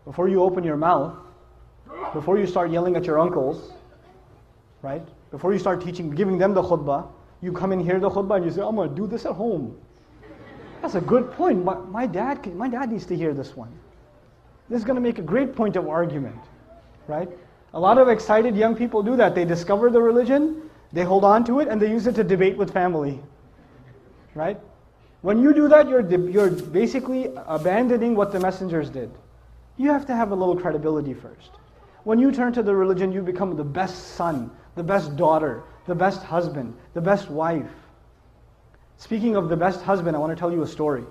before you open your mouth, before you start yelling at your uncles, right? Before you start teaching, giving them the khutbah, you come and hear the khutbah and you say, I'm going to do this at home. That's a good point. My dad needs to hear this one. This is going to make a great point of argument, right? A lot of excited young people do that. They discover the religion, they hold on to it, and they use it to debate with family, right? When you do that, you're basically abandoning what the messengers did. You have to have a little credibility first. When you turn to the religion, you become the best son, the best daughter, the best husband, the best wife. Speaking of the best husband, I want to tell you a story.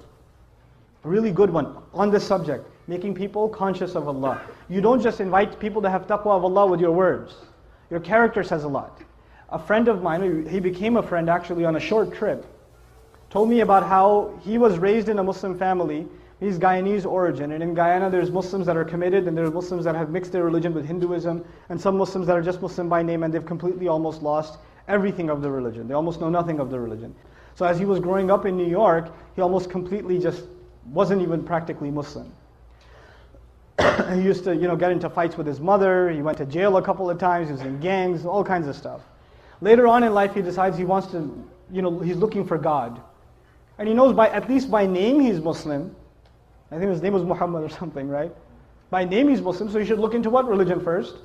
A really good one on this subject, making people conscious of Allah. You don't just invite people to have taqwa of Allah with your words. Your character says a lot. A friend of mine, he became a friend actually on a short trip, told me about how he was raised in a Muslim family. He's Guyanese origin, and in Guyana there's Muslims that are committed, and there's Muslims that have mixed their religion with Hinduism, and some Muslims that are just Muslim by name, and they've completely almost lost everything of the religion. They almost know nothing of the religion. So as he was growing up in New York, he almost completely just wasn't even practically Muslim. He used to, get into fights with his mother. He went to jail a couple of times. He was in gangs, all kinds of stuff. Later on in life, he decides he wants to, he's looking for God. And he knows at least by name he's Muslim. I think his name was Muhammad or something, right? By name he's Muslim, so he should look into what religion first?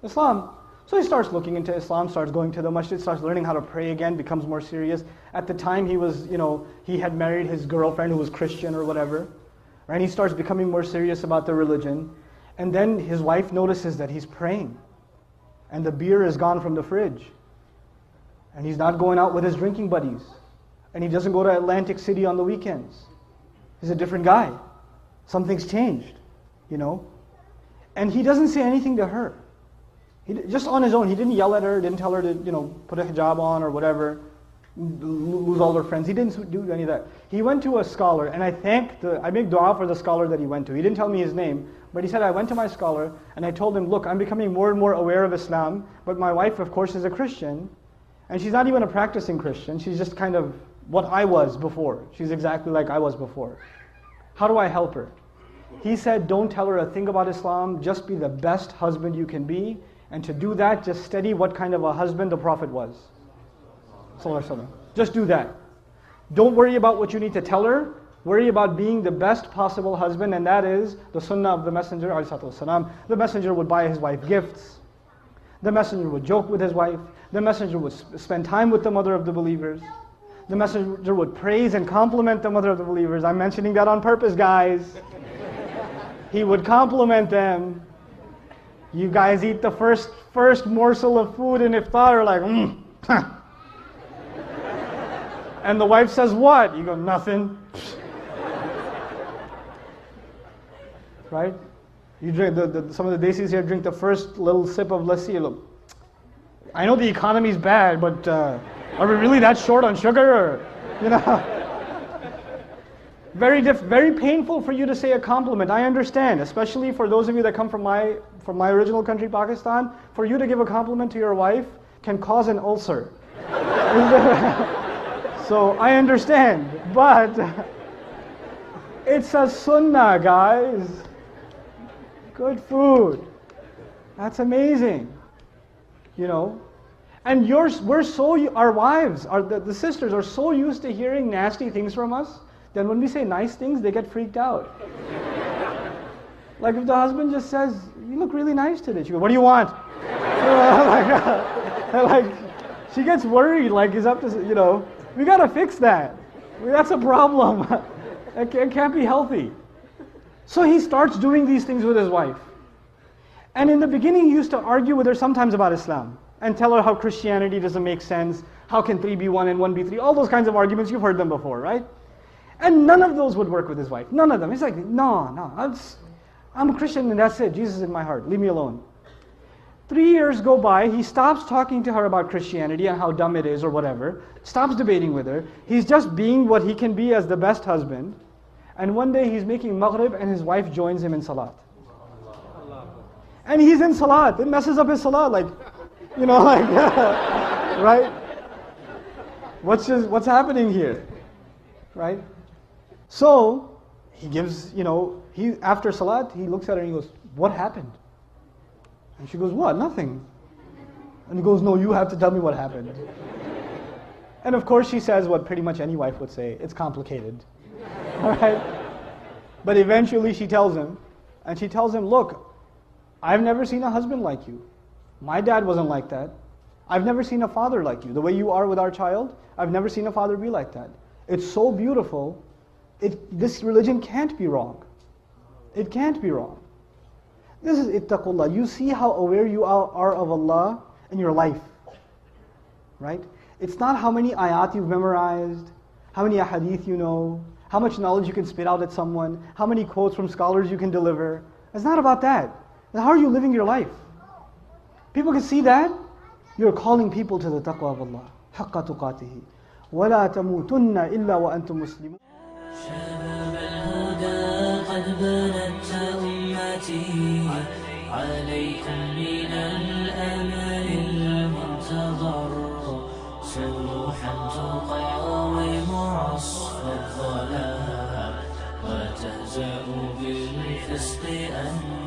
Islam. So he starts looking into Islam, starts going to the masjid, starts learning how to pray again, becomes more serious. At the time he was, he had married his girlfriend who was Christian or whatever. Right? He starts becoming more serious about the religion. And then his wife notices that he's praying. And the beer is gone from the fridge. And he's not going out with his drinking buddies. And he doesn't go to Atlantic City on the weekends. He's a different guy. Something's changed, And he doesn't say anything to her. Just on his own, he didn't yell at her, didn't tell her to, put a hijab on or whatever, lose all her friends. He didn't do any of that. He went to a scholar, and I make dua for the scholar that he went to. He didn't tell me his name, but he said, I went to my scholar, and I told him, look, I'm becoming more and more aware of Islam, but my wife, of course, is a Christian, and she's not even a practicing Christian. She's just kind of what I was before. She's exactly like I was before. How do I help her? He said, don't tell her a thing about Islam, just be the best husband you can be, and to do that, just study what kind of a husband the Prophet was. Just do that. Don't worry about what you need to tell her. Worry about being the best possible husband, and that is the sunnah of the Messenger ﷺ. The Messenger would buy his wife gifts. The Messenger would joke with his wife. The Messenger would spend time with the mother of the believers. The Messenger would praise and compliment the mother of the believers. I'm mentioning that on purpose, guys. He would compliment them. You guys eat the first morsel of food in iftar, like, And the wife says, what? You go, nothing. Right? You drink, some of the desis here drink the first little sip of lassi. Look, I know the economy's bad, but are we really that short on sugar? Or, Very painful for you to say a compliment. I understand, especially for those of you that come from my original country, Pakistan. For you to give a compliment to your wife can cause an ulcer. So I understand, but it's a sunnah, guys. Good food. That's amazing. And our wives, the sisters are so used to hearing nasty things from us, then when we say nice things, they get freaked out. Like if the husband just says, you look really nice today. She goes, what do you want? She gets worried, like he's up to, we gotta fix that. That's a problem. It can't be healthy. So he starts doing these things with his wife. And in the beginning, he used to argue with her sometimes about Islam and tell her how Christianity doesn't make sense. How can 3 be 1 and 1 be 3? All those kinds of arguments, you've heard them before, right? And none of those would work with his wife. None of them. He's like, no, I'm a Christian and that's it. Jesus is in my heart. Leave me alone. 3 years go by. He stops talking to her about Christianity and how dumb it is or whatever. Stops debating with her. He's just being what he can be as the best husband. And one day he's making maghrib and his wife joins him in salat. And he's in salat. It messes up his salat. Right? What's happening here? Right? So, he gives, After Salat, he looks at her and he goes, what happened? And she goes, what? Nothing. And he goes, no, you have to tell me what happened. And of course she says what pretty much any wife would say, it's complicated. Alright? But eventually she tells him, and she tells him, look, I've never seen a husband like you. My dad wasn't like that. I've never seen a father like you. The way you are with our child, I've never seen a father be like that. It's so beautiful. This religion can't be wrong. It can't be wrong. This is ittaqullah. You see how aware you are of Allah in your life. Right? It's not how many ayat you've memorized, how many ahadith you know, how much knowledge you can spit out at someone, how many quotes from scholars you can deliver. It's not about that. How are you living your life? People can see that. You're calling people to the taqwa of Allah. حَقَّ تُقَاتِهِ وَلَا تَمُوتُنَّ إِلَّا وَأَنْتُمْ مُسْلِمُونَ. شباب الهدى قد بنت أمتي عليكم من الأمل المنتظر سروحا تقاوم عصف الظلام وتهزأ بالفسق أن